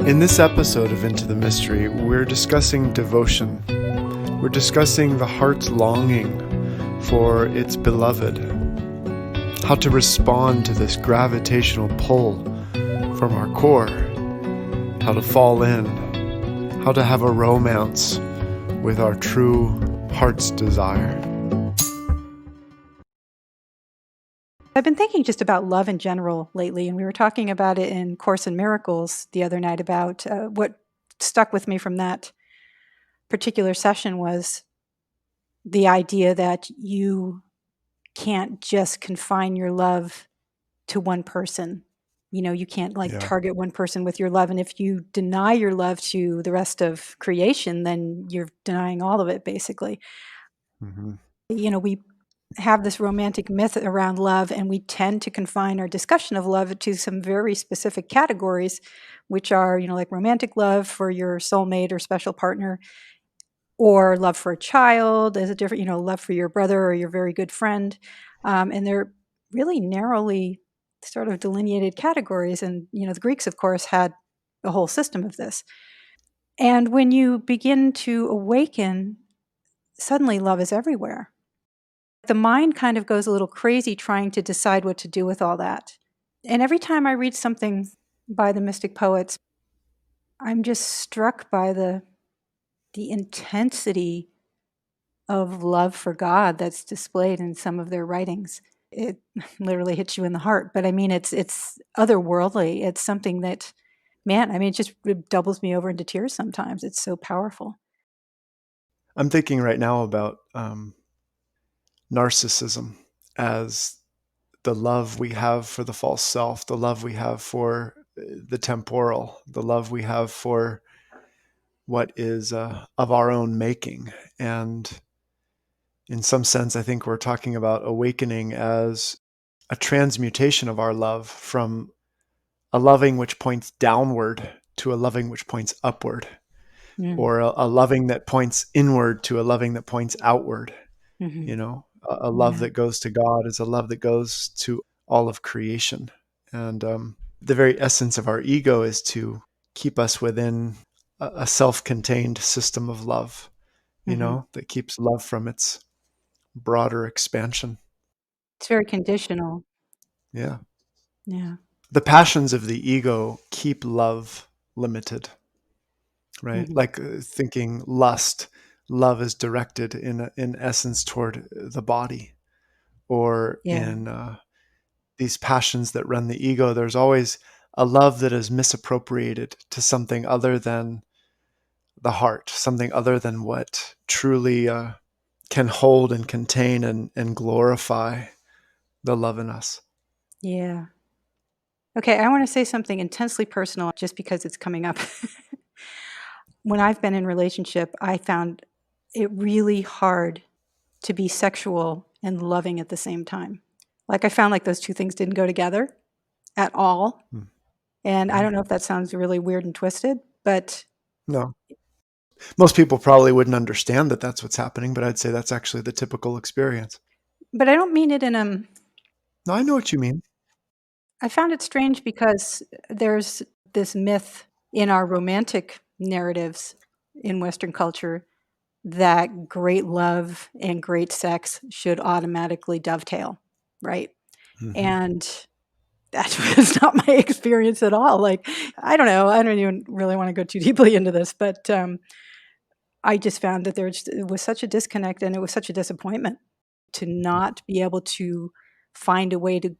In this episode of Into the Mystery, we're discussing devotion. We're discussing the heart's longing for its beloved, how to respond to this gravitational pull from our core, how to fall in, how to have a romance with our true heart's desire. I've been thinking just about love in general lately, and we were talking about it in Course in Miracles the other night about what stuck with me from that particular session was the idea that you can't just confine your love to one person. You know, you can't Yeah. target one person with your love. And if you deny your love to the rest of creation, then you're denying all of it, basically. Mm-hmm. You know, we have this romantic myth around love, and we tend to confine our discussion of love to some very specific categories, which are, like romantic love for your soulmate or special partner, or love for a child as a different, love for your brother or your very good friend. And they're really narrowly sort of delineated categories. And, the Greeks, of course, had a whole system of this. And when you begin to awaken, suddenly love is everywhere. The mind kind of goes a little crazy trying to decide what to do with all that. And every time I read something by the mystic poets, I'm just struck by the intensity of love for God that's displayed in some of their writings. It literally hits you in the heart, but I mean it's otherworldly. It's something that, man, I mean it doubles me over into tears sometimes. It's so powerful. I'm thinking right now about narcissism as the love we have for the false self, the love we have for the temporal, the love we have for what is of our own making. And in some sense, I think we're talking about awakening as a transmutation of our love from a loving which points downward to a loving which points upward, Mm. or a loving that points inward to a loving that points outward. Hmm. A love Yeah. that goes to God is a love that goes to all of creation. And the very essence of our ego is to keep us within a self-contained system of love, Hmm. that keeps love from its broader expansion. It's very conditional. Yeah. Yeah. The passions of the ego keep love limited, right? Hmm. Like thinking lust, love is directed in essence toward the body, or Yeah. in these passions that run the ego, there's always a love that is misappropriated to something other than the heart, something other than what truly can hold and contain and glorify the love in us. Yeah. Okay, I want to say something intensely personal just because it's coming up. When I've been in relationship, I found it really hard to be sexual and loving at the same time. Like I found like those two things didn't go together at all. And I Mm-hmm. don't know if that sounds really weird and twisted, but No, most people probably wouldn't understand that that's what's happening, but I'd say that's actually the typical experience. I don't mean it in No, I know what you mean. I found it strange because there's this myth in our romantic narratives in Western culture that great love and great sex should automatically dovetail, right? Mm-hmm. And that was not my experience at all. Like, I don't know. I don't even really want to go too deeply into this, but I just found that it was such a disconnect and it was such a disappointment to not be able to find a way to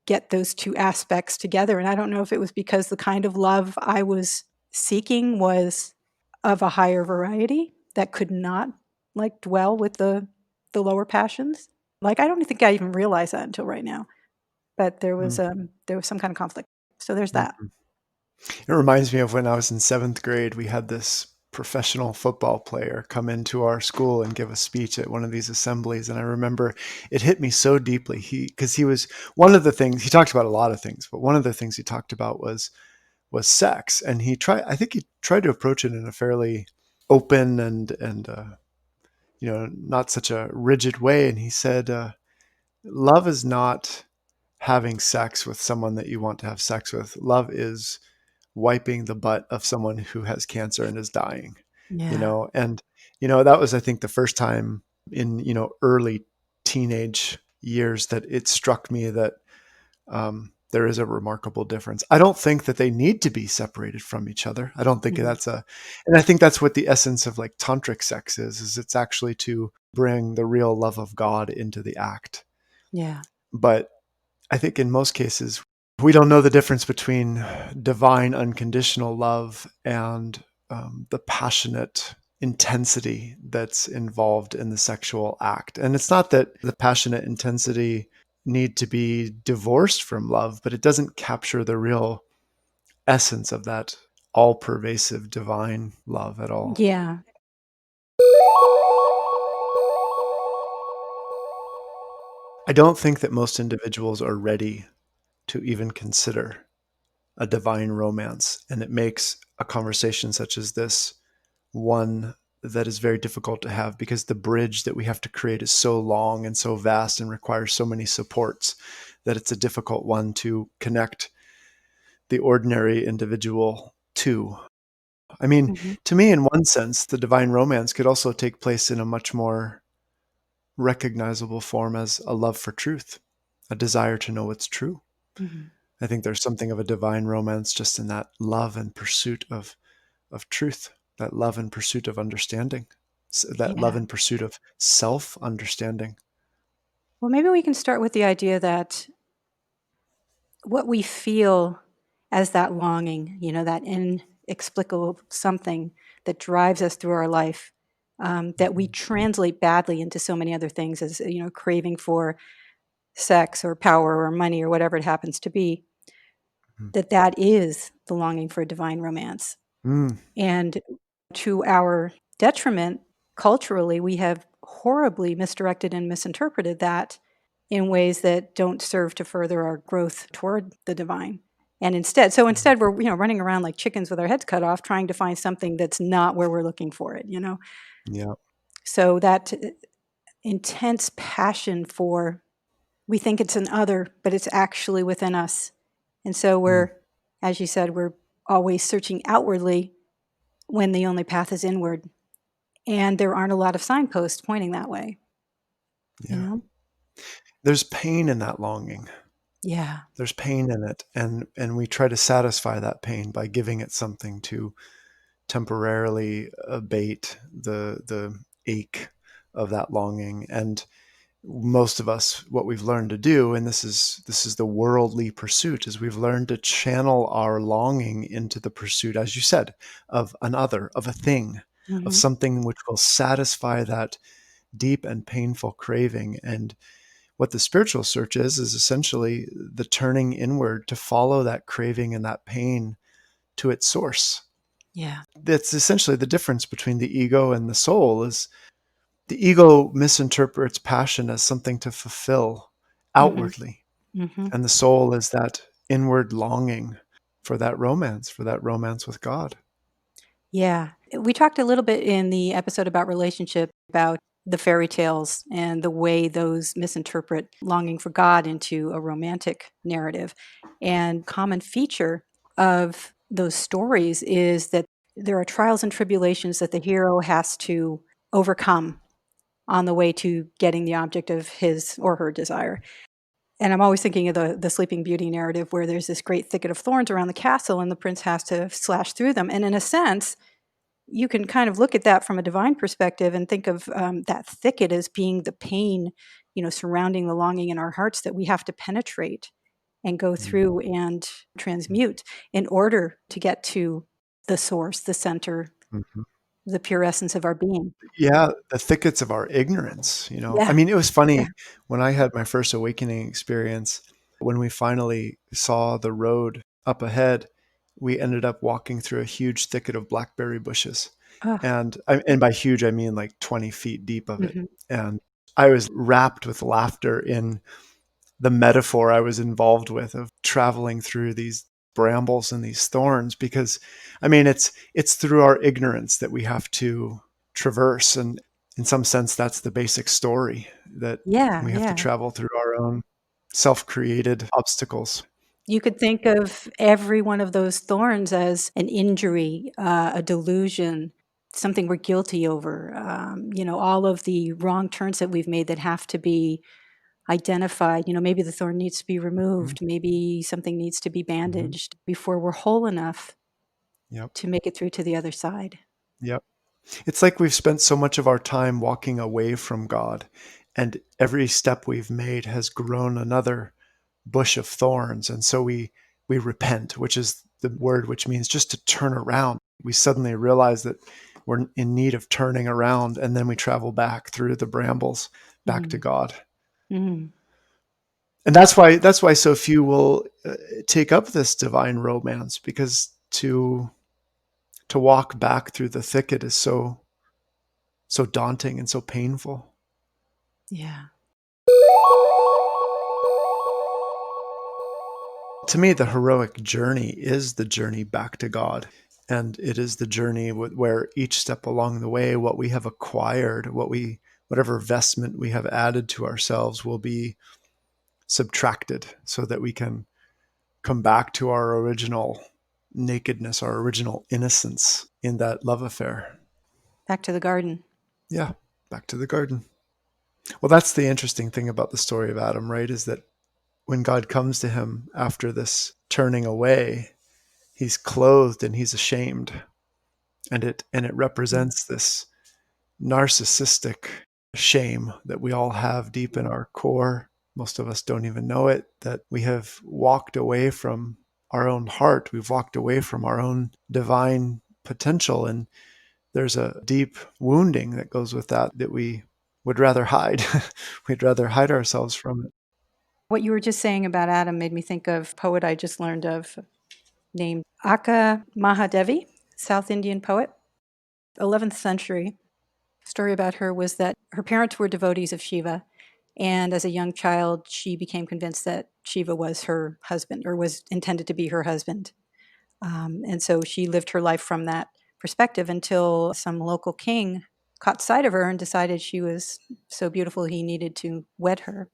get those two aspects together. And I don't know if it was because the kind of love I was seeking was of a higher variety that could not dwell with the lower passions. Like I don't think I even realized that until right now. But there was some kind of conflict. So there's that. Mm-hmm. It reminds me of when I was in seventh grade, we had this professional football player come into our school and give a speech at one of these assemblies. And I remember it hit me so deeply. Because he was one of the things he talked about a lot of things, but one of the things he talked about was sex. And I think he tried to approach it in a fairly open and not such a rigid way. And he said, love is not having sex with someone that you want to have sex with. Love is wiping the butt of someone who has cancer and is dying, Yeah. and that was, I think, the first time in early teenage years that it struck me that there is a remarkable difference. I don't think that they need to be separated from each other. I don't think Mhm. and I think that's what the essence of like tantric sex is it's actually to bring the real love of God into the act. Yeah. But I think in most cases, we don't know the difference between divine unconditional love and the passionate intensity that's involved in the sexual act. And it's not that the passionate intensity need to be divorced from love, but it doesn't capture the real essence of that all pervasive divine love at all. Yeah. I don't think that most individuals are ready to even consider a divine romance. And it makes a conversation such as this one that is very difficult to have because the bridge that we have to create is so long and so vast and requires so many supports that it's a difficult one to connect the ordinary individual to. I mean, Mhm. to me, in one sense, the divine romance could also take place in a much more recognizable form as a love for truth, a desire to know what's true. Mhm. I think there's something of a divine romance just in that love and pursuit of truth, that love and pursuit of understanding, that love Yeah. and pursuit of self understanding. Well, maybe we can start with the idea that what we feel as that longing, that inexplicable something that drives us through our life, that we Mhm. translate badly into so many other things as, craving for sex or power or money or whatever it happens to be, Mhm. that is the longing for a divine romance. Mm, And to our detriment, culturally, we have horribly misdirected and misinterpreted that in ways that don't serve to further our growth toward the divine. And instead we're running around like chickens with our heads cut off, trying to find something that's not where we're looking for it. yeah. So that intense passion for we think it's an other, but it's actually within us. And so Mm, as you said, we're always searching outwardly when the only path is inward. And there aren't a lot of signposts pointing that way, you yeah. know? There's pain in that longing. Yeah. There's pain in it, and we try to satisfy that pain by giving it something to temporarily abate the ache of that longing. And most of us, what we've learned to do, and this is the worldly pursuit, is we've learned to channel our longing into the pursuit, as you said, of an other, of a thing, of Mhm. something which will satisfy that deep and painful craving. And what the spiritual search is essentially the turning inward to follow that craving and that pain to its source. Yeah. That's essentially the difference between the ego and the soul. Is the ego misinterprets passion as something to fulfill Mhm. outwardly, Mhm. and the soul is that inward longing for that romance with God. Yeah. We talked a little bit in the episode about relationship about the fairy tales and the way those misinterpret longing for God into a romantic narrative. And common feature of those stories is that there are trials and tribulations that the hero has to overcome on the way to getting the object of his or her desire. And I'm always thinking of the Sleeping Beauty narrative where there's this great thicket of thorns around the castle and the prince has to slash through them. And in a sense, you can kind of look at that from a divine perspective and think of that thicket as being the pain, surrounding the longing in our hearts that we have to penetrate and go through and transmute in order to get to the source, the center, Mhm. the pure essence of our being. Yeah, the thickets of our ignorance. I Yeah. mean, it was Yeah. funny when I had my first awakening experience. When we finally saw the road up ahead, we ended up walking through a huge thicket of blackberry bushes. Oh, And by huge, I mean like 20 feet deep of it. mhm. And I was wrapped with laughter in the metaphor I was involved with of traveling through these brambles and these thorns, because I mean it's through our ignorance that we have to traverse, and in some sense that's the basic story, that Yeah, we have to yeah, travel through our own self-created obstacles. You could think of every one of those thorns as an injury, a delusion, something we're guilty over. All of the wrong turns that we've made that have to be identified. Maybe the thorn needs to be Mhm. removed. Maybe something needs to be Mhm. bandaged before we're whole enough Yep. to make it through to the other side. Yep. It's like we've spent so much of our time walking away from God, and every step we've made has grown another bush of thorns. And so we repent, which is the word which means just to turn around. We suddenly realize that we're in need of turning around, and then we travel back through the brambles back to Mm. God. Mm. And that's why so few will take up this divine romance, because to walk back through the thicket is so daunting and so painful. Yeah. To me, the heroic journey is the journey back to God. And it is the journey where each step along the way, what we have acquired, whatever vestment we have added to ourselves will be subtracted so that we can come back to our original nakedness, our original innocence in that love affair. Back to the garden. Yeah, back to the garden. Well, that's the interesting thing about the story of Adam, right? Is that when God comes to him after this turning away, he's clothed and he's ashamed. And it Mm. represents this narcissistic shame that we all have deep in our core. Most of us don't even know it, that we have walked away from our own heart. We've walked away from our own divine potential. And there's a deep wounding that goes with that we would rather hide. We'd rather hide ourselves from it. What you were just saying about Adam made me think of a poet I just learned of named Akka Mahadevi, South Indian poet, 11th century. Story about her was that her parents were devotees of Shiva, and as a young child, she became convinced that Shiva was her husband or was intended to be her husband. And so she lived her life from that perspective until some local king caught sight of her and decided she was so beautiful he needed to wed her.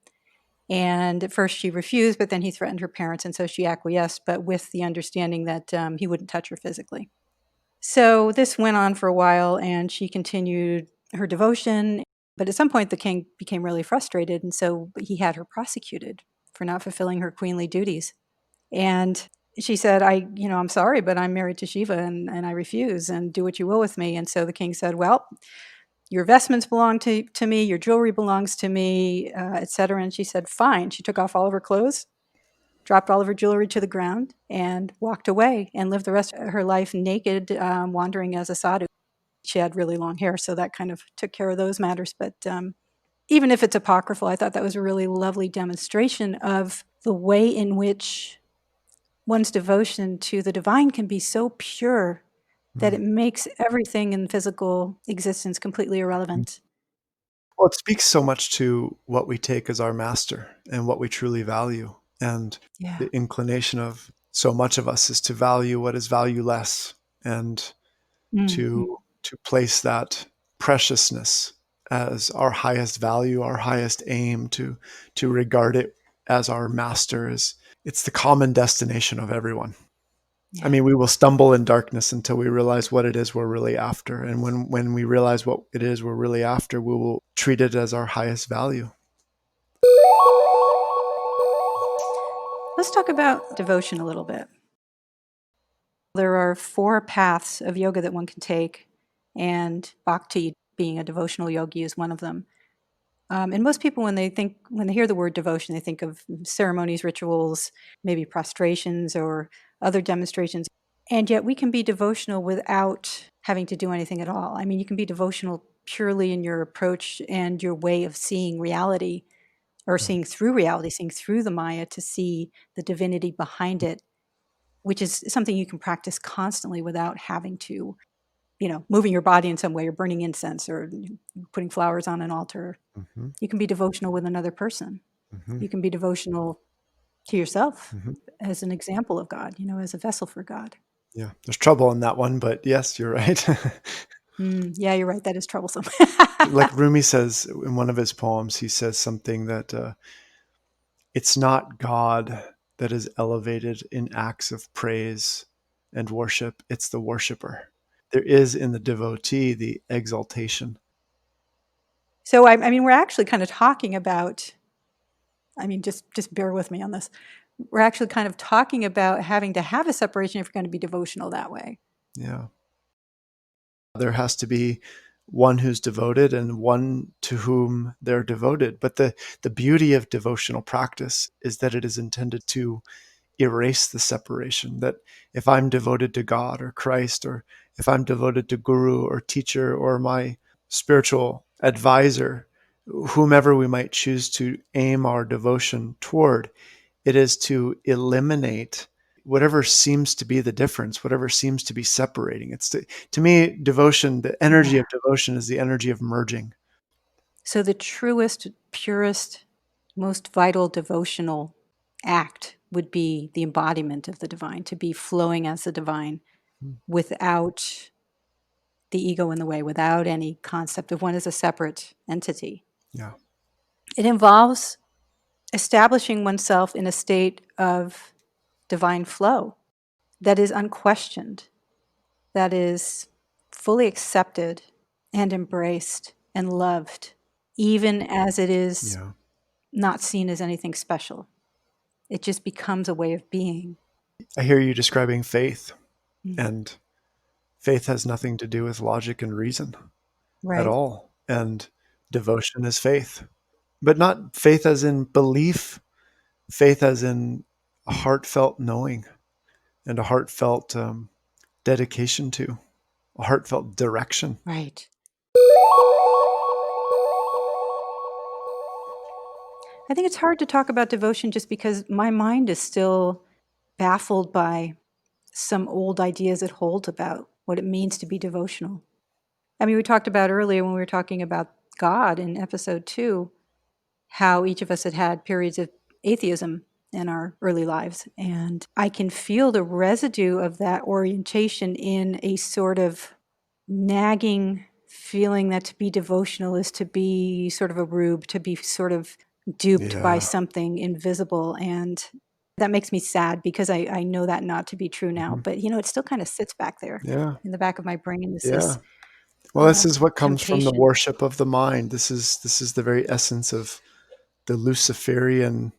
And at first she refused, but then he threatened her parents, and so she acquiesced, but with the understanding that he wouldn't touch her physically. So this went on for a while, and she continued her devotion. But at some point, the king became really frustrated, and so he had her prosecuted for not fulfilling her queenly duties. And she said, I'm sorry, but I'm married to Shiva and I refuse and do what you will with me. And so the king said, well, your vestments belong to me, your jewelry belongs to me, etc. And she said, fine. She took off all of her clothes, dropped all of her jewelry to the ground, and walked away and lived the rest of her life naked, wandering as a sadhu. She had really long hair, so that kind of took care of those matters. But even if it's apocryphal, I thought that was a really lovely demonstration of the way in which one's devotion to the divine can be so pure that Mm. it makes everything in physical existence completely irrelevant. Well, it speaks so much to what we take as our master and what we truly value. And Yeah. the inclination of so much of us is to value what is valueless, and Mhm. to place that preciousness as our highest value, our highest aim, to regard it as our master. Is It's the common destination of everyone. I Yeah. mean, we will stumble in darkness until we realize what it is we're really after. And when we realize what it is we're really after, we will treat it as our highest value. Let's talk about devotion a little bit. There are 4 paths of yoga that one can take, and bhakti, being a devotional yogi, is one of them. And most people, when they hear the word devotion, they think of ceremonies, rituals, maybe prostrations or other demonstrations. And yet we can be devotional without having to do anything at all. I mean, you can be devotional purely in your approach and your way of seeing reality, or seeing through reality, seeing through the Maya to see the divinity behind it, which is something you can practice constantly without having to, moving your body in some way or burning incense or putting flowers on an altar. Mm-hmm. You can be devotional with another person. Mm-hmm. You can be devotional to yourself Mm-hmm. as an example of God, as a vessel for God. Yeah, there's trouble in that one, but yes, you're right. Yeah, you're right. That is troublesome. Like Rumi says in one of his poems, he says something that it's not God. that is elevated in acts of praise and worship. It's the worshiper. There is in the devotee the exaltation. So I mean, we're actually kind of talking about. I mean, just bear with me on this. We're actually kind of talking about having to have a separation if you're going to be devotional that way. Yeah. There has to be one who's devoted and one to whom they're devoted. But the beauty of devotional practice is that it is intended to erase the separation. That if I'm devoted to God or Christ, or if I'm devoted to guru or teacher or my spiritual advisor, whomever we might choose to aim our devotion toward, it is to eliminate whatever seems to be the difference, whatever seems to be separating. To me, devotion, the energy Yeah. of devotion is the energy of merging. So the truest, purest, most vital devotional act would be the embodiment of the divine, to be flowing as the divine without the ego in the way, without any concept of one as a separate entity. Yeah. It involves establishing oneself in a state of divine flow that is unquestioned, that is fully accepted and embraced and loved, even as it is Yeah. not seen as anything special. It just becomes a way of being. I hear you describing faith, Mm. and faith has nothing to do with logic and reason at Right, all. And devotion is faith, but not faith as in belief, faith as in a heartfelt knowing and a heartfelt dedication to, a heartfelt direction. right. I think it's hard to talk about devotion just because my mind is still baffled by some old ideas it holds about what it means to be devotional. I mean, we talked about earlier when we were talking about God in episode 2, how each of us had had periods of atheism in our early lives. And I can feel the residue of that orientation in a sort of nagging feeling that to be devotional is to be sort of a rube, to be sort of duped by Yeah. something invisible. And that makes me sad because I know that not to be true now. Mhm. But, it still kind of sits back there Yeah. in the back of my brain is Yeah. this Well, this is what comes from the temptation. worship of the mind. This is the very essence of the Luciferian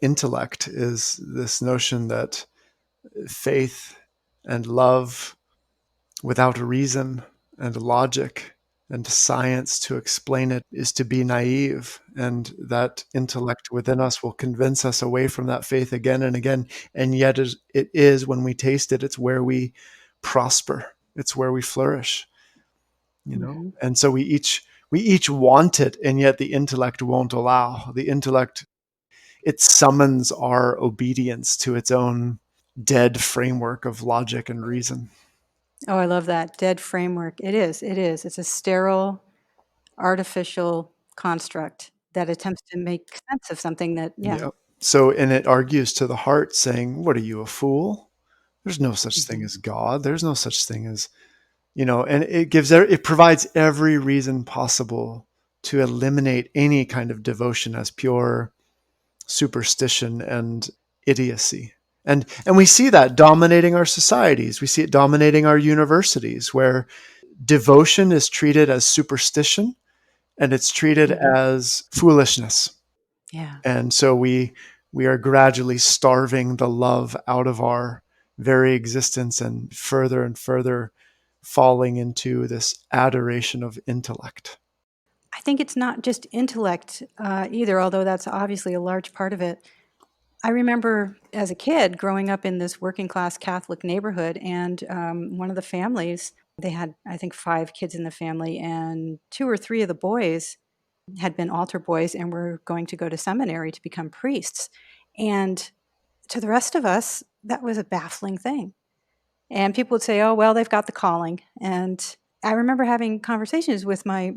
intellect, is this notion that faith and love without reason and logic and science to explain it is to be naive, and that intellect within us will convince us away from that faith again and again. And yet it is, when we taste it, it's where we prosper, it's where we flourish, Hmm. and so we each want it, and yet the intellect won't allow. The intellect, it summons our obedience to its own dead framework of logic and reason. Oh, I love that dead framework. It is. It is. It's a sterile, artificial construct that attempts to make sense of something that, yeah. Yeah. So, and it argues to the heart, saying, "What are you, a fool? There's no such thing Hmm. as God. There's no such thing as, and it provides every reason possible to eliminate any kind of devotion as pure superstition and idiocy." And we see that dominating our societies. We see it dominating our universities, where devotion is treated as superstition and it's treated Hmm. as foolishness. Yeah. And so we are gradually starving the love out of our very existence, and further falling into this adoration of intellect. I think it's not just intellect either, although that's obviously a large part of it. I remember as a kid growing up in this working class Catholic neighborhood, and one of the families, they had, I think, 5 kids in the family, and 2 or 3 of the boys had been altar boys and were going to go to seminary to become priests. And to the rest of us, that was a baffling thing. And people would say, oh, well, they've got the calling. And I remember having conversations with my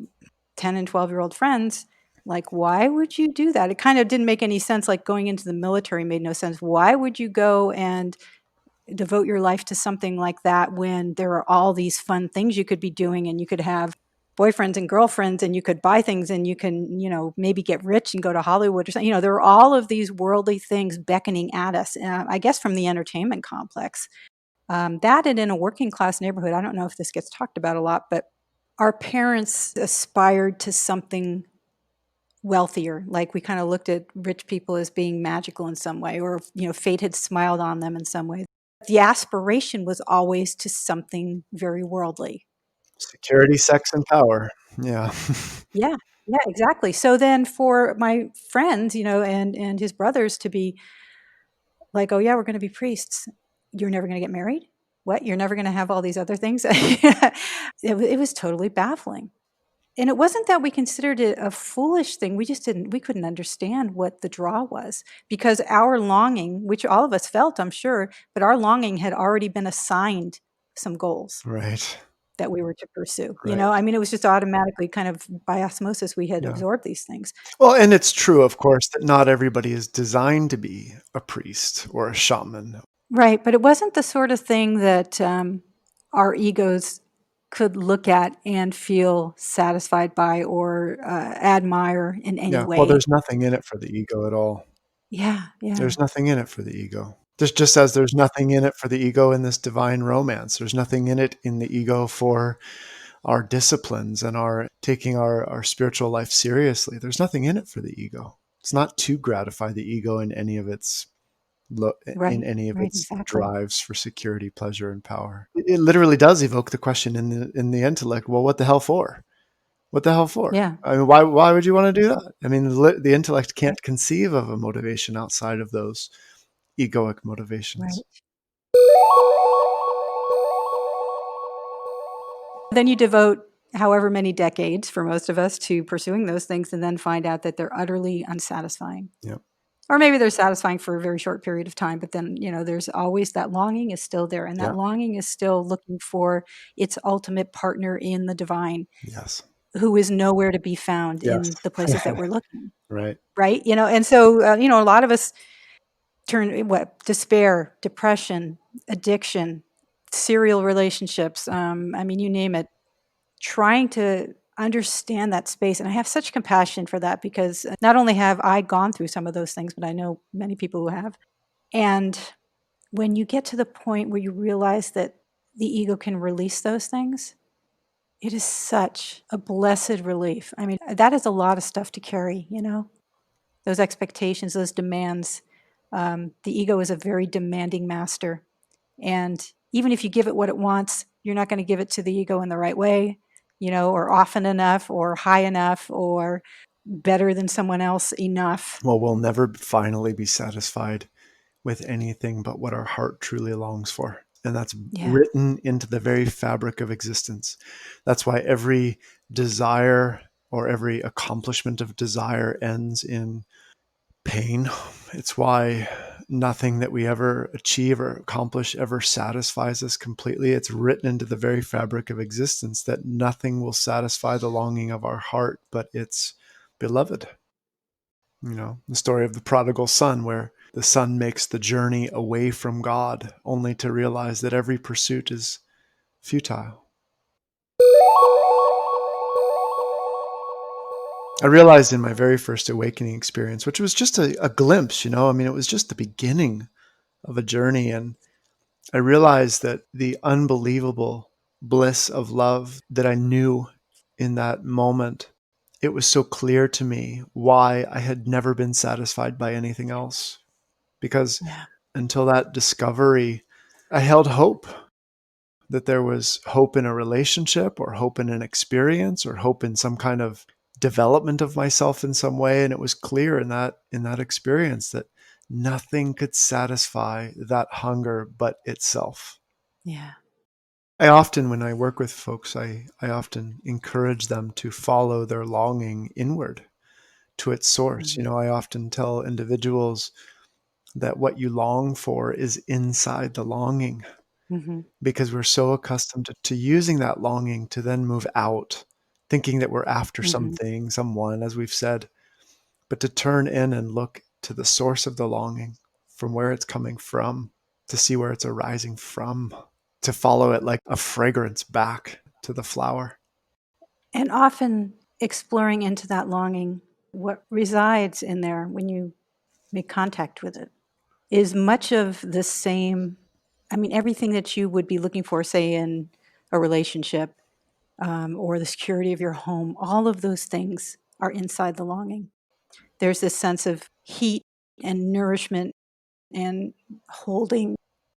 10 and 12-year-old friends, like, why would you do that? It kind of didn't make any sense. Like going into the military made no sense. Why would you go and devote your life to something like that when there are all these fun things you could be doing and you could have boyfriends and girlfriends, and you could buy things, and you can, maybe get rich and go to Hollywood or something. There are all of these worldly things beckoning at us, I guess from the entertainment complex. That, and in a working class neighborhood, I don't know if this gets talked about a lot, but our parents aspired to something wealthier. Like, we kind of looked at rich people as being magical in some way, or, fate had smiled on them in some way. The aspiration was always to something very worldly. Security, sex, and power. Yeah. Yeah, yeah, exactly. So then for my friends, and his brothers to be like, "Oh yeah, we're going to be priests. You're never going to get married? What? You're never going to have all these other things?" It was totally baffling. And it wasn't that we considered it a foolish thing. We couldn't understand what the draw was, because our longing, which all of us felt, I'm sure, but our longing had already been assigned some goals Right. that we were to pursue. Right. I mean, it was just automatically, kind of by osmosis, we had Yeah. absorbed these things. Well, and it's true, of course, that not everybody is designed to be a priest or a shaman. Right. But it wasn't the sort of thing that our egos could look at and feel satisfied by, or admire in any Yeah. Well, way. there's nothing in it for the ego at all. Yeah. Yeah. There's nothing in it for the ego. There's just as there's nothing in it for the ego in this divine romance. There's nothing in it in the ego for our disciplines and our taking our spiritual life seriously. There's nothing in it for the ego. It's not to gratify the ego in any of its in Right. any of Right. its Exactly. drives for security, pleasure, and power. It literally does evoke the question in the intellect. Well, what the hell for? What the hell for? Yeah. I mean, why would you want to do that? I mean, the intellect Right. can't conceive of a motivation outside of those egoic motivations. Right. Then you devote however many decades, for most of us, to pursuing those things, and then find out that they're utterly unsatisfying. Yep. Or maybe they're satisfying for a very short period of time, but then, there's always that longing is still there. And that Yep. longing is still looking for its ultimate partner in the divine, Yes. who is nowhere to be found Yes. in the places that we're looking. Right. Right. And so, a lot of us turn what despair, depression, addiction, serial relationships. I mean, you name it, trying to understand that space. And I have such compassion for that, because not only have I gone through some of those things, but I know many people who have. And when you get to the point where you realize that the ego can release those things, it is such a blessed relief. I mean, that is a lot of stuff to carry, those expectations, those demands. The ego is a very demanding master. And even if you give it what it wants, you're not going to give it to the ego in the right way, or often enough, or high enough, or better than someone else enough. Well, we'll never finally be satisfied with anything but what our heart truly longs for. And that's Yeah. written into the very fabric of existence. That's why every desire or every accomplishment of desire ends in pain. It's why nothing that we ever achieve or accomplish ever satisfies us completely. It's written into the very fabric of existence that nothing will satisfy the longing of our heart but its beloved. The story of the prodigal son, where the son makes the journey away from God only to realize that every pursuit is futile. I realized in my very first awakening experience, which was just a glimpse, I mean, it was just the beginning of a journey. And I realized that the unbelievable bliss of love that I knew in that moment, it was so clear to me why I had never been satisfied by anything else. Because Yeah. until that discovery, I held hope that there was hope in a relationship or hope in an experience or hope in some kind of development of myself in some way. And it was clear in that experience that nothing could satisfy that hunger but itself. Yeah. I often, when I work with folks, I often encourage them to follow their longing inward to its source. Mhm. I often tell individuals that what you long for is inside the longing, Mhm. because we're so accustomed to using that longing to then move out, thinking that we're after Mhm. something, someone, as we've said, but to turn in and look to the source of the longing, from where it's coming from, to see where it's arising from, to follow it like a fragrance back to the flower. And often exploring into that longing, what resides in there when you make contact with it is much of the same. I mean, everything that you would be looking for, say, in a relationship, or the security of your home, all of those things are inside the longing. There's this sense of heat and nourishment and holding.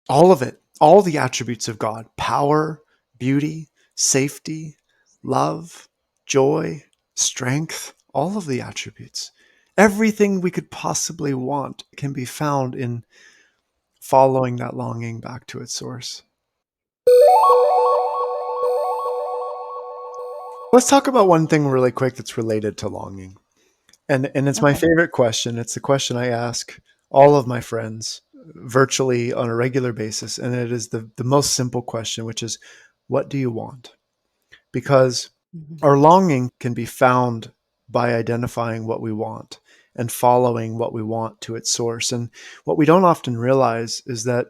All of it, all the attributes of God: power, beauty, safety, love, joy, strength, all of the attributes. Everything we could possibly want can be found in following that longing back to its source. Let's talk about one thing really quick that's related to longing. And it's my Okay. favorite question. It's the question I ask all of my friends virtually on a regular basis. And it is the most simple question, which is, what do you want? Because Mhm. our longing can be found by identifying what we want and following what we want to its source. And what we don't often realize is that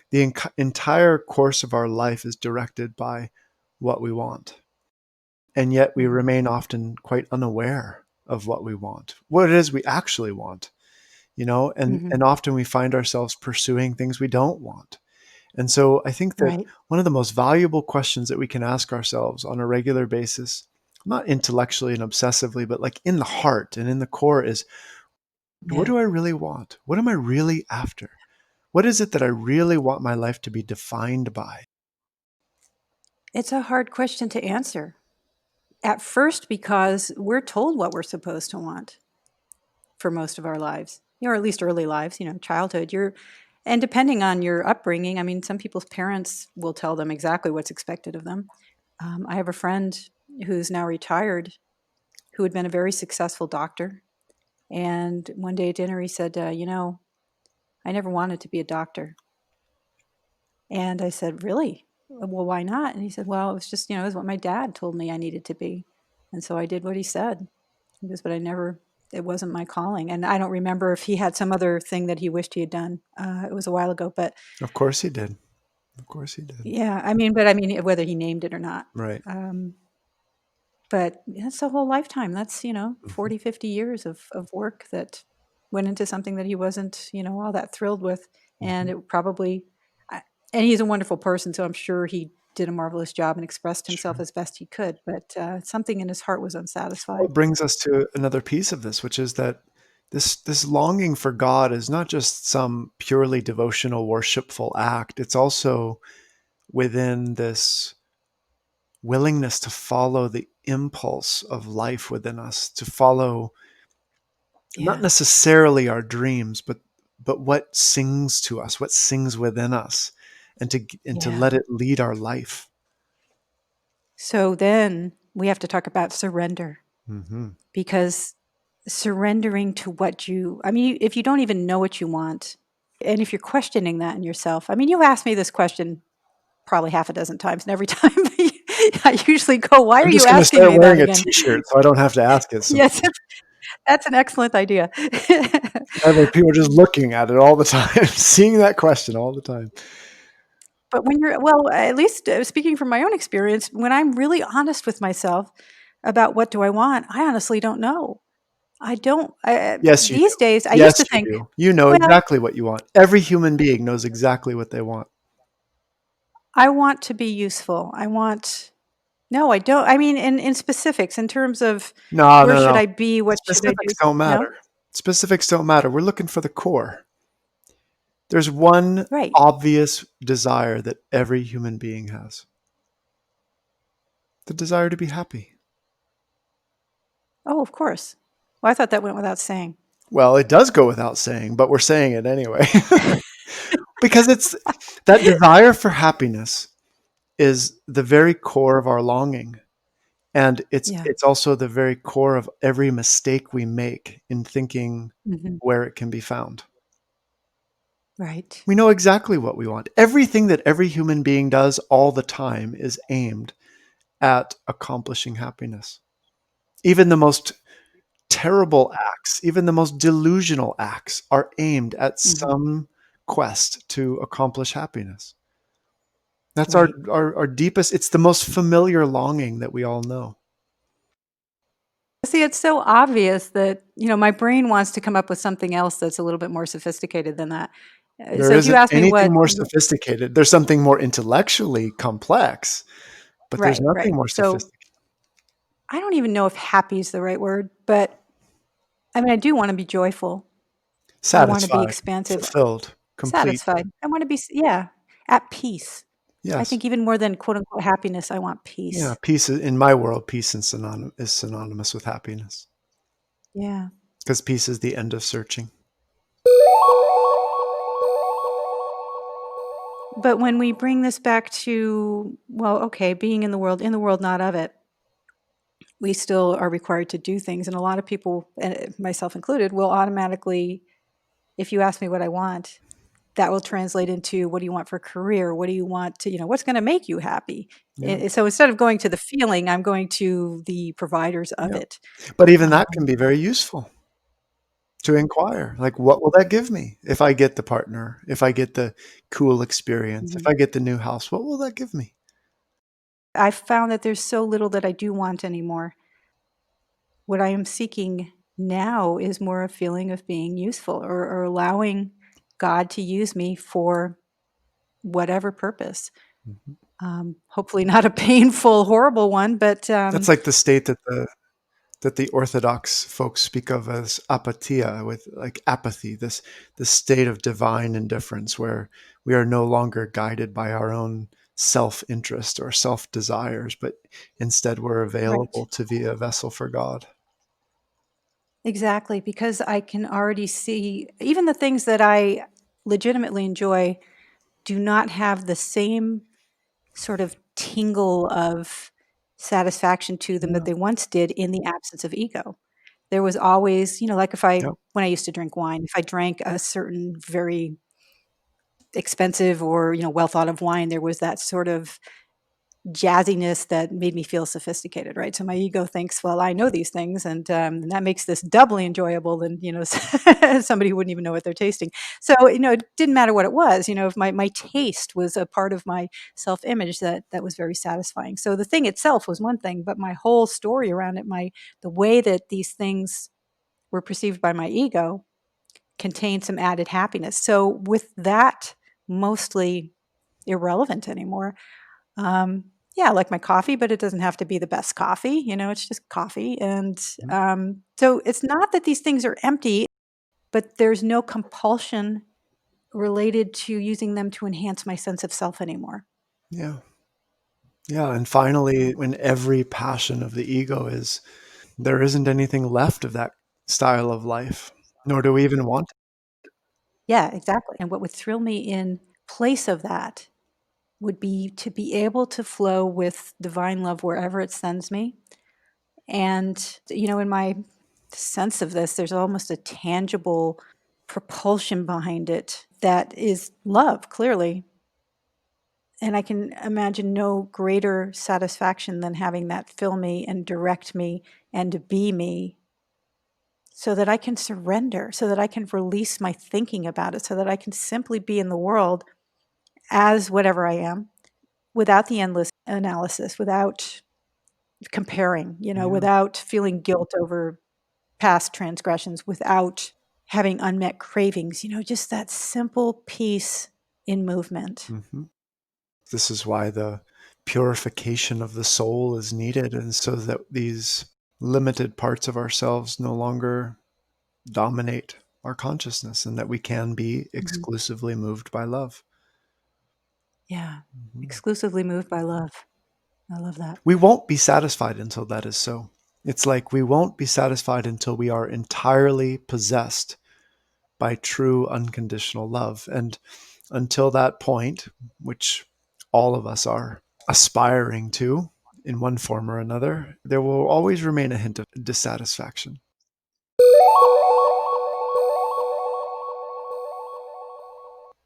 the entire course of our life is directed by what we want. And yet we Mhm. remain often quite unaware of what we want, what it is we actually want, and Mhm. often we find ourselves pursuing things we don't want. And so I think that Right. one of the most valuable questions that we can ask ourselves on a regular basis, not intellectually and obsessively, but like in the heart and in the core, is, what Yeah. do I really want? What am I really after? What is it that I really want my life to be defined by? It's a hard question to answer. At first, because we're told what we're supposed to want for most of our lives, or at least early lives, childhood. And depending on your upbringing, I mean, some people's parents will tell them exactly what's expected of them. I have a friend who's now retired who had been a very successful doctor. And one day at dinner, he said, I never wanted to be a doctor. And I said, really? Well, why not? And he said, well, it was just, it was what my dad told me I needed to be. And so I did what he said. He goes, but it wasn't my calling. And I don't remember if he had some other thing that he wished he had done. It was a while ago. But Of course he did. Of course he did. yeah, I mean, whether he named it or not. Right. Um, but that's a whole lifetime. That's, Mhm. 40, 50 years of work that went into something that he wasn't, all that thrilled with. And Mhm. it probably, and he's a wonderful person. So I'm sure he did a marvelous job and expressed himself Sure. as best he could. But something in his heart was Well, unsatisfied. it brings us to another piece of this, which is that this longing for God is not just some purely devotional, worshipful act. It's also within this willingness to follow the impulse of life within us, to follow not Yeah. necessarily our dreams, but what sings to us, what sings within us, and to Yeah. let it lead our life. So then we have to talk about surrender, Hmm. because surrendering to I mean, if you don't even know what you want, and if you're questioning that in yourself, I mean, you've asked me this question probably half a dozen times, and every time I usually go, why I'm are you just going to asking start me that wearing a again? T-shirt so I don't have to ask it so Yes, much. that's an excellent idea. That way, people are just looking at it all the time, seeing that question all the time. But well, at least speaking from my own experience, when I'm really honest with myself about what do I want, I honestly don't know. I don't. Yes, you do. These days, I used Yes, to you think, do. You know well, exactly what you want. Every human being knows exactly what they want. I want to be useful. No, I don't. I mean, in specifics, in terms of No, where no, should no. I be? What should I do? Specifics don't No? matter. Specifics don't matter. We're looking for the core. There's one Right. obvious desire that every human being has: the desire to be happy. Oh, of course. Well, I thought that went without saying. Well, it does go without saying, but we're saying it anyway. Because it's that desire for happiness is the very core of our longing. And it's Yeah. it's also the very core of every mistake we make in thinking Mhm. where it can be found. Right. We know exactly what we want. Everything that every human being does all the time is aimed at accomplishing happiness. Even the most terrible acts, even the most delusional acts, are aimed at Mhm. some quest to accomplish happiness. That's our, Right. our, our deepest, it's the most familiar longing that we all know. See, it's so obvious that, my brain wants to come up with something else that's a little bit more sophisticated than that. There So if you isn't ask me anything what more sophisticated. There's something more intellectually complex, but there's right, nothing right. more So sophisticated. I don't even know if happy is the right word, but I mean, I do wanna be joyful. I wanna be Satisfied, expansive, fulfilled, complete. satisfied. I wanna be yeah, at peace. I Yes. think even more than quote unquote happiness, I want Yeah, peace. peace in my world, peace is synonymous with happiness Yeah. because peace is the end of searching. But when we bring this back to, well, okay, being in the world, not of it, we still are required to do things. And a lot of people, and myself included, will automatically, if you ask me what I want, that will translate into what do you want for a career? What do you want to, what's going to make you happy? Yeah, So instead of going to the feeling, I'm going to the providers of yeah. it. But even that can Um, be very useful to inquire. Like, what will that give me if I get the partner, if I get the cool experience, if mhm. I get the new house? What will that give me? I've found that there's so little that I do want anymore. What I am seeking now is more a feeling of being useful or allowing God to use me for whatever purpose. Mhm. Hopefully not a painful, horrible one, but That's like the state that the Orthodox folks speak of as apatia, with like apathy, this state of divine indifference where we are no longer guided by our own self-interest or self-desires, but instead we're right. available to be a vessel for God. Exactly, because I can already see even the things that I legitimately enjoy do not have the same sort of tingle of satisfaction to them that Yeah. they once did in the absence of ego. There was always, like if I Yep. when I used to drink wine, if I drank a certain very expensive or, well thought of wine, there was that sort of jazziness that made me feel sophisticated, right? So my ego thinks, well, I know these things, and that makes this doubly enjoyable than somebody who wouldn't even know what they're tasting. So it didn't matter what it was. If my taste was a part of my self image, that was very satisfying. So the thing itself was one thing, but my whole story around it, the way that these things were perceived by my ego, contained some added happiness. So with that mostly irrelevant anymore, um, yeah, I like my coffee, but it doesn't have to be the best coffee. It's just coffee. And Mhm. so it's not that these things are empty, but there's no compulsion related to using them to enhance my sense of self anymore. Yeah. Yeah. And finally, when every passion of the ego is, there isn't anything left of that style of life, nor do we even want it. Yeah, exactly. And what would thrill me in place of that would be to be able to flow with divine love wherever it sends me. And, in my sense of this, there's almost a tangible propulsion behind it that is love, clearly. And I can imagine no greater satisfaction than having that fill me and direct me and be me so that I can surrender, so that I can release my thinking about it, so that I can simply be in the world as whatever I am without the endless analysis, without comparing, Yeah. without feeling guilt over past transgressions, without having unmet cravings, just that simple peace in movement. Hmm. This is why the purification of the soul is needed, and so that these limited parts of ourselves no longer dominate our consciousness and that we can be Mhm. exclusively moved by love. Yeah. Mhm. Exclusively moved by love. I love that. We won't be satisfied until that is so. It's like we won't be satisfied until we are entirely possessed by true unconditional love. And until that point, which all of us are aspiring to in one form or another, there will always remain a hint of dissatisfaction.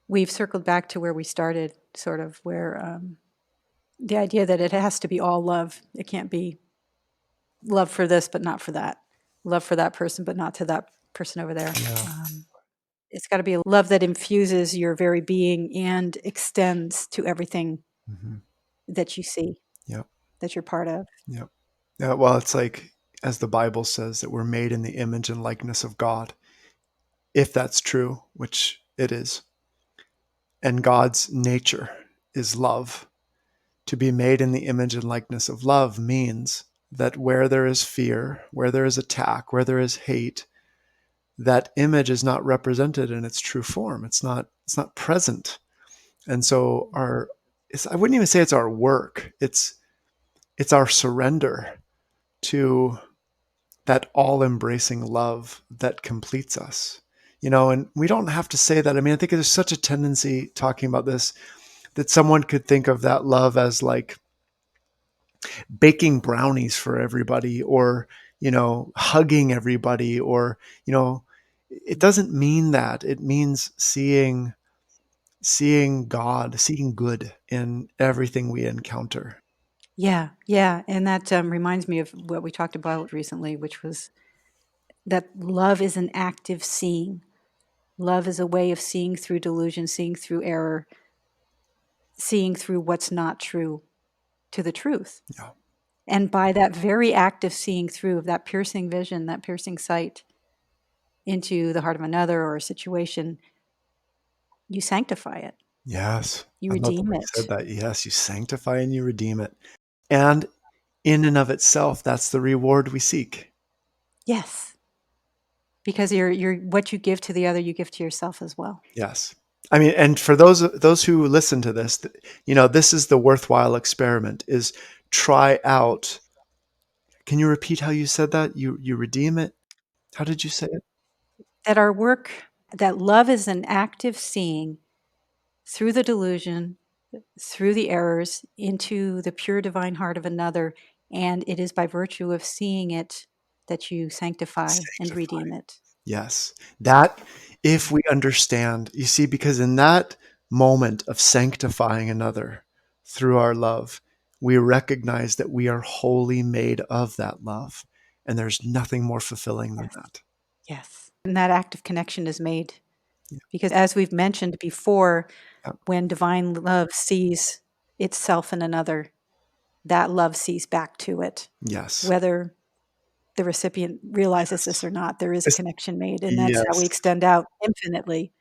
We've circled back to where we started, sort of where the idea that it has to be all love. It can't be love for this, but not for that. Love for that person, but not to that person over there. Yeah. It's got to be a love that infuses your very being and extends to everything Hmm. that you see, Yep. that you're part of. Yep. Yeah. Well, it's like as the Bible says, that we're made in the image and likeness of God, if that's true, which it is. And God's nature is love. To be made in the image and likeness of love means that where there is fear, where there is attack, where there is hate, that image is not represented in its true form. It's not present. And so I wouldn't even say it's our work. It's our surrender to that all embracing love that completes us. And we don't have to say that. I mean, I think there's such a tendency talking about this that someone could think of that love as like baking brownies for everybody, or hugging everybody, or it doesn't mean that. It means seeing God, seeing good in everything we encounter. Yeah, yeah, and that reminds me of what we talked about recently, which was that love is an active seeing. Love is a way of seeing through delusion, seeing through error, seeing through what's not true to the truth. Yeah. And by that very active seeing through of that piercing vision, that piercing sight into the heart of another or a situation, you sanctify it, Yes. you I love the redeem way you said it. that. Yes, you sanctify and you redeem it. And in and of itself, that's the reward we seek. Yes, because you're what you give to the other, you give to yourself as well. Yes. I mean, and for those who listen to this, this is the worthwhile experiment, is try out. Can you repeat how you said that? You redeem it. How did you say it? That our work, that love is an active seeing through the delusion, through the errors, into the pure divine heart of another. And it is by virtue of seeing it that you sanctify and Sanctify. redeem it. Yes. That, if we understand, you see, because in that moment of sanctifying another through our love, we recognize that we are wholly made of that love. And there's nothing more fulfilling than Yes. that. Yes. And that active connection is made Yeah. because, as we've mentioned before, Yeah. when divine love sees itself in another, that love sees back to it. Yes. Whether the recipient realizes Yes. this or not, there is a This- connection made, and that's how yes. we extend out infinitely.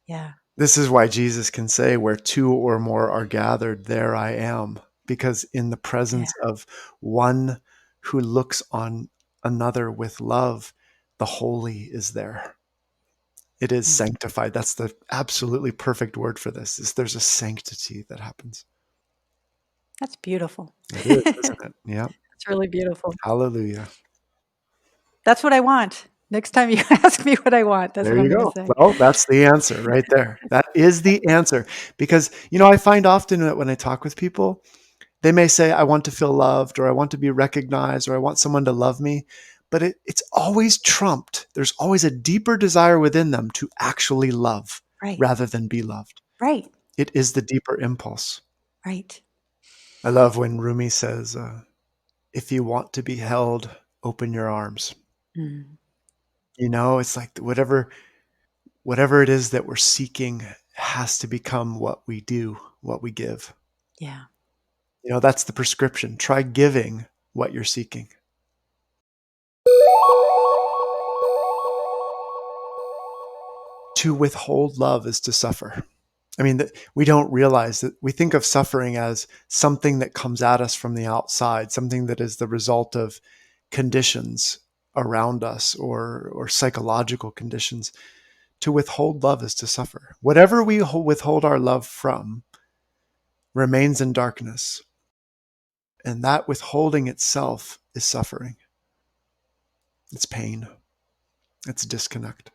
Yeah. This is why Jesus can say, where two or more are gathered, there I am. Because in the Yeah. presence of one who looks on another with love, the holy is there. It is Mm. sanctified. That's the absolutely perfect word for this. Is there's a sanctity that happens. That's beautiful. It is, isn't it? Yeah. It's really beautiful. Hallelujah. That's what I want. Next time you ask me what I want, that's There what I'm you gonna go. say. Well, that's the answer right there. That is the answer. Because, I find often that when I talk with people, they may say, I want to feel loved, or I want to be recognized, or I want someone to love me. But it's always trumped. There's always a deeper desire within them to actually love Right. rather than be loved. Right. It is the deeper impulse. Right. I love when Rumi says, if you want to be held, open your arms. Mm. It's like whatever it is that we're seeking has to become what we do, what we give. Yeah. That's the prescription. Try giving what you're seeking. To withhold love is to suffer. I mean, we don't realize that. We think of suffering as something that comes at us from the outside, something that is the result of conditions around us, or psychological conditions. To withhold love is to suffer. Whatever we withhold our love from remains in darkness. And that withholding itself is suffering. It's pain. It's disconnect.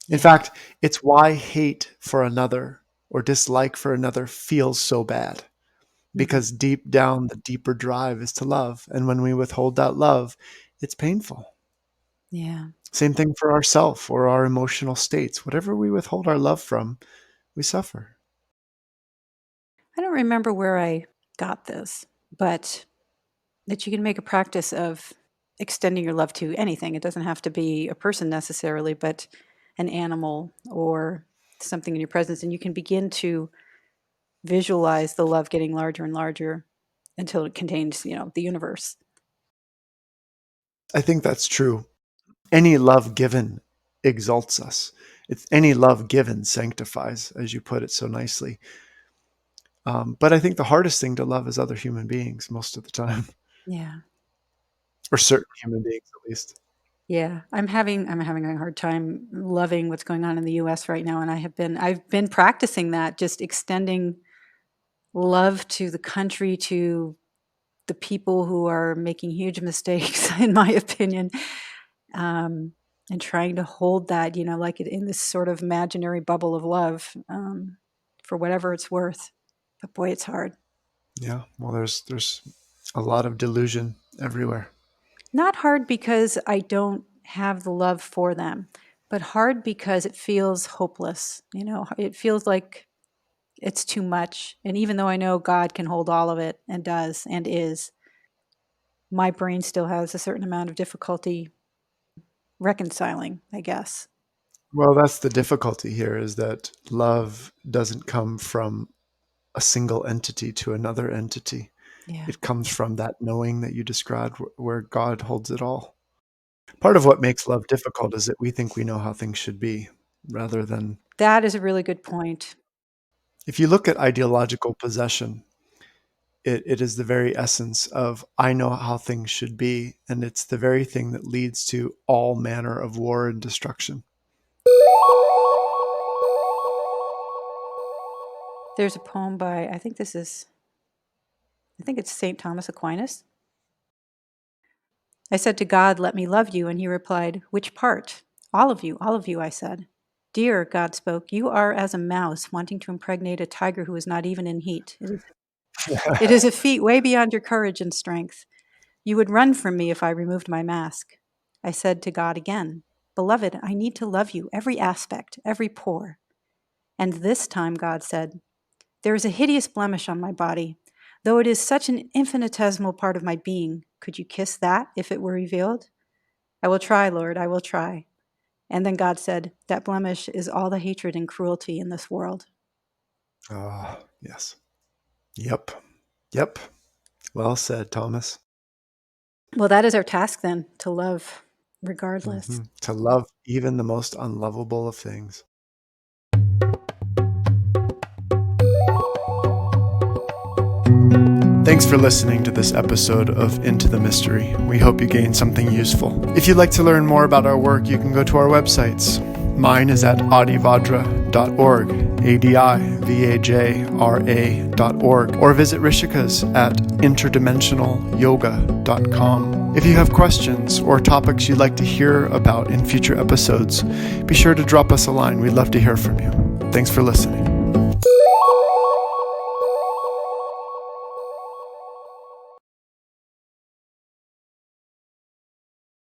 In Yeah. fact, it's why hate for another or dislike for another feels so bad. Mhm. Because deep down, the deeper drive is to love. And when we withhold that love, it's painful. Yeah. Same thing for ourself or our emotional states. Whatever we withhold our love from, we suffer. I don't remember where I got this, but that you can make a practice of extending your love to anything. It doesn't have to be a person necessarily, but an animal or something in your presence. And you can begin to visualize the love getting larger and larger until it contains, the universe. I think that's true. Any love given exalts us. It's any love given sanctifies, as you put it so nicely. But I think the hardest thing to love is other human beings most of the time, Yeah. or certain human beings at least. Yeah, I'm having a hard time loving what's going on in the US right now, and I've been practicing that, just extending love to the country, to the people who are making huge mistakes, in my opinion, um, and trying to hold that, like in this sort of imaginary bubble of love, for whatever it's worth. But boy, it's hard. Yeah, well, there's a lot of delusion everywhere. Not hard because I don't have the love for them, but hard because it feels hopeless. It feels like it's too much. And even though I know God can hold all of it and does and is, my brain still has a certain amount of difficulty reconciling, I guess. Well, that's the difficulty here is that love doesn't come from a single entity to another entity. Yeah. It comes from that knowing that you described where God holds it all. Part of what makes love difficult is that we think we know how things should be rather than That is a really good point. if you look at ideological possession, it is the very essence of I know how things should be, and it's the very thing that leads to all manner of war and destruction. There's a poem by, I think it's St. Thomas Aquinas. I said to God, "Let me love you." And he replied, "Which part?" All of you, I said. "Dear," God spoke, "you are as a mouse wanting to impregnate a tiger who is not even in heat. It is a feat way beyond your courage and strength. You would run from me if I removed my mask." I said to God again, "Beloved, I need to love you, every aspect, every pore." And this time God said, "There is a hideous blemish on my body. Though it is such an infinitesimal part of my being, could you kiss that if it were revealed?" "I will try, Lord, I will try." And then God said, "That blemish is all the hatred and cruelty in this world." Ah, yes. Yep. Yep. Well said, Thomas. Well, that is our task then, to love regardless. To love even the most unlovable of things. Thanks for listening to this episode of Into the Mystery. We hope you gained something useful. If you'd like to learn more about our work, you can go to our websites. Mine is at adivajra.org, adivajra.org, or visit Rishika's at interdimensionalyoga.com. If you have questions or topics you'd like to hear about in future episodes, be sure to drop us a line. We'd love to hear from you. Thanks for listening.